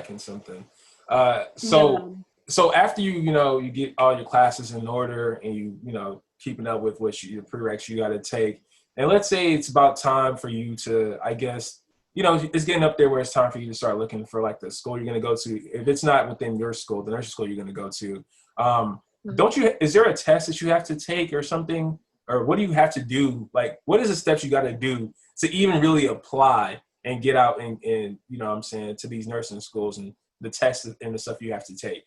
lacking something. Yeah. So after you get all your classes in order and keeping up with your prereqs you got to take, and let's say it's about time for you to, I guess, it's getting up there where it's time for you to start looking for like the school you're going to go to. If it's not within your school, the nursing school you're going to go to, Mhm. is there a test that you have to take or something? Or what do you have to do? Like, what is the steps you got to do to even really apply and get out and what I'm saying, to these nursing schools and the tests and the stuff you have to take?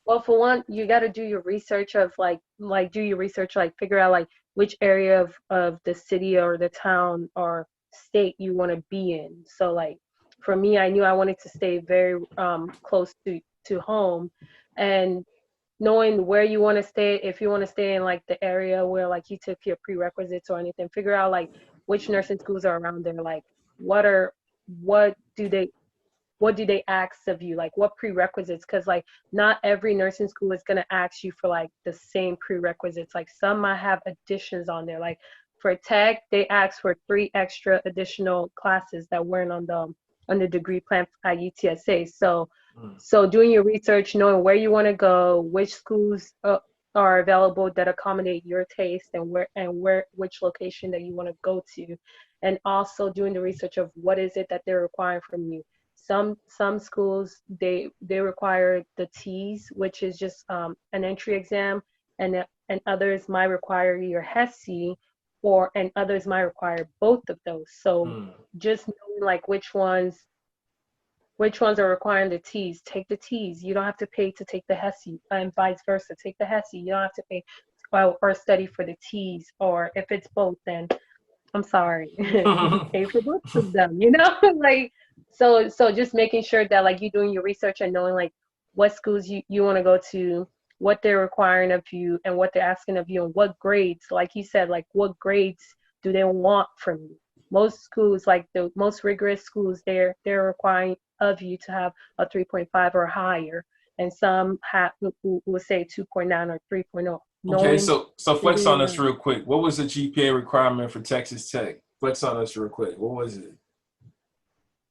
Well, for one, you got to do your research of do your research, like figure out like which area of the city or the town or state you want to be in. So like for me, I knew I wanted to stay very close to home, and knowing where you want to stay, if you want to stay in like the area where like you took your prerequisites or anything, figure out like which nursing schools are around there, like what are what do they what do they ask of you, like what prerequisites, because like not every nursing school is going to ask you for like the same prerequisites. Like some might have additions on there, like for tech they ask for 3 extra additional classes that weren't on the degree plan at UTSA. Mm. So doing your research, knowing where you want to go, which schools are available that accommodate your taste, and where which location that you want to go to, and also doing the research of what is it that they're requiring from you. Some schools they require the T's, which is just an entry exam, and others might require your Hesi, and others might require both of those. So Mm. just knowing like which ones are requiring the T's, take the T's. You don't have to pay to take the Hesi, and vice versa. Take the Hesi. You don't have to pay or study for the T's. Or if it's both, then I'm sorry, pay for both of them. Like so just making sure that like you're doing your research and knowing like what schools you want to go to, what they're requiring of you, and what they're asking of you, and what grades. Like you said, like what grades do they want from you? Most schools, like the most rigorous schools, they're requiring of you to have a 3.5 or higher, and some will say 2.9 or 3.0. Okay, Knowing, so flex figuring on it us out. real quick. What was the GPA requirement for Texas Tech? Flex on us real quick. What was it?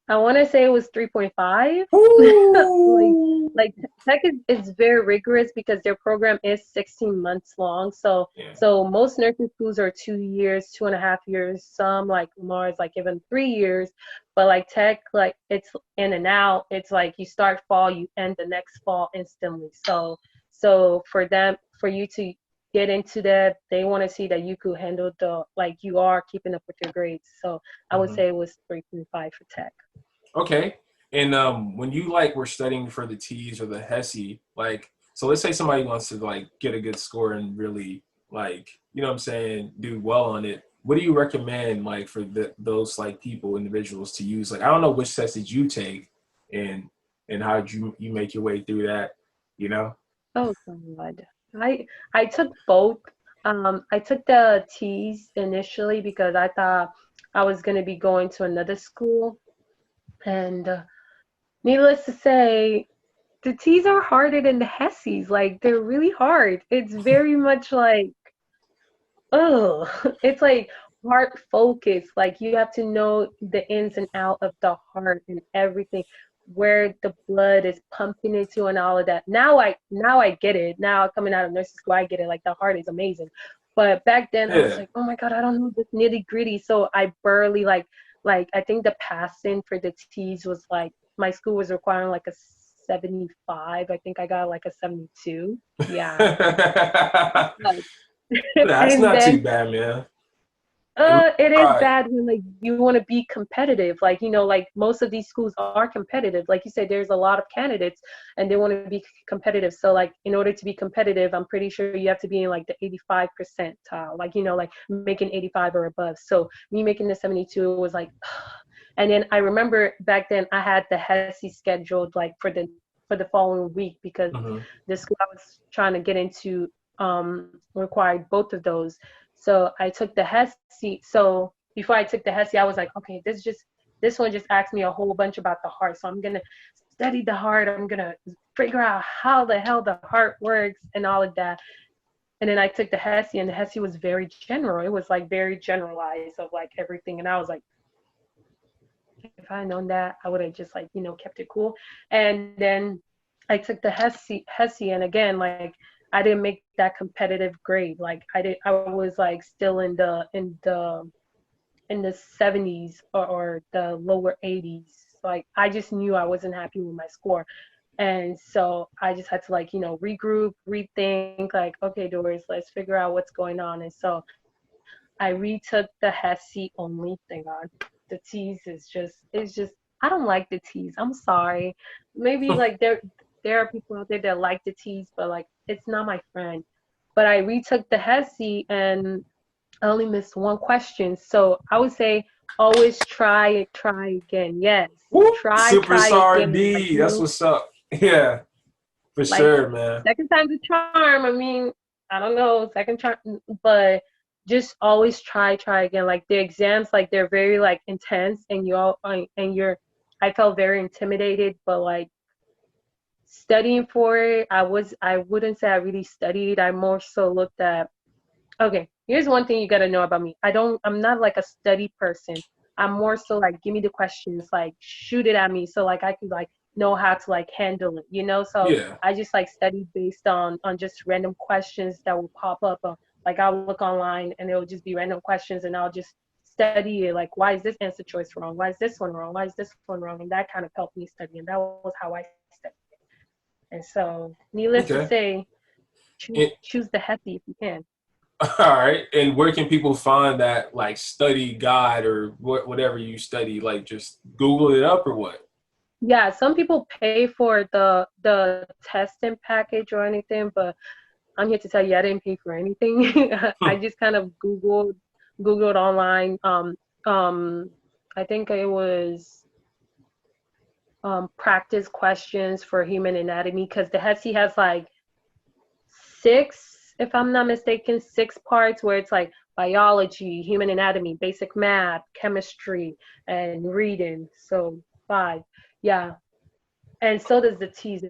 I want to say it was 3.5. like Ooh. like tech is very rigorous because their program is 16 months long. So Yeah. so most nursing schools are 2 years, 2.5 years. Some like Lamar is like even 3 years, but like tech, like it's in and out. It's like you start fall, you end the next fall instantly. So for you to get into that, they want to see that you could handle like you are keeping up with your grades. So I would Hmm. say it was 3.5 for tech. Okay. And when you like were studying for the T's or the Hesi, like, so let's say somebody wants to like get a good score and really like, what I'm saying, do well on it. What do you recommend like for those like individuals to use? Like, I don't know which tests did you take and how did you make your way through that, you know? Oh God. I took both. I took the T's initially because I thought I was gonna be going to another school, and needless to say, the T's are harder than the Hessies. Like they're really hard. It's very much like, oh, it's like heart focus. Like you have to know the ins and out of the heart and everything, where the blood is pumping into and all of that. Now I get it. Now coming out of nursing school, I get it. Like the heart is amazing. But back then I was Yeah. like, oh my God, I don't know this nitty gritty. So I barely like I think the passing for the T's was like my school was requiring like a 75. I think I got like a 72. Yeah. That's And not then too bad, man. It was it is right. bad when like you want to be competitive. Like, like most of these schools are competitive. Like you said, there's a lot of candidates and they want to be competitive. So like in order to be competitive, I'm pretty sure you have to be in like the 85 percentile, like, like making 85 or above. So me making the 72 was like, and then I remember back then I had the HESI scheduled like for the following week because Hmm. the school I was trying to get into required both of those. So I took the HESI. So before I took the HESI, I was like, okay, this one just asked me a whole bunch about the heart. So I'm gonna study the heart. I'm gonna figure out how the hell the heart works and all of that. And then I took the HESI, and the HESI was very general. It was like very generalized of like everything. And I was like, if if I had known that, I would have just like, kept it cool. And then I took the Hesi, and again, like I didn't make that competitive grade. Like I was like still in the 70s, or the lower 80s. Like I just knew I wasn't happy with my score. And so I just had to like, regroup, rethink, like, okay, Doris, let's figure out what's going on. And so I retook the Hesse only, thank God. The teas is just I don't like the teas. I'm sorry. Maybe like there are people out there that like the teas, but like it's not my friend. But I retook the Hesse, and I only missed one question. So I would say always try again. Yes. Woo! Try Superstar again. Like D. That's what's up. Yeah, for like sure, man. second time's a charm. I mean, I don't know, second charm, but just always try again. Like the exams, like they're very like intense, and I felt very intimidated, but like studying for it, I wouldn't say I really studied. I more so looked at, okay, here's one thing you got to know about me. I'm not like a study person. I'm more so like, give me the questions, like shoot it at me, so like I could like know how to like handle it. So Yeah. I just like studied based on just random questions that will pop up. Like I'll look online and it'll just be random questions, and I'll just study it. Like, why is this answer choice wrong? Why is this one wrong? Why is this one wrong? And that kind of helped me study, and that was how I studied. And so, needless to Okay. say, choose And, choose the Hesse if you can. all right. And where can people find that like study guide or whatever you study? Like just Google it up or what? Yeah, some people pay for the testing package or anything, but I'm here to tell you I didn't pay for anything. I just kind of Googled online. Um, I think it was practice questions for human anatomy, because the Hesse has like six, if I'm not mistaken, six parts where it's like biology, human anatomy, basic math, chemistry, and reading. So five. Yeah. And so does the teas.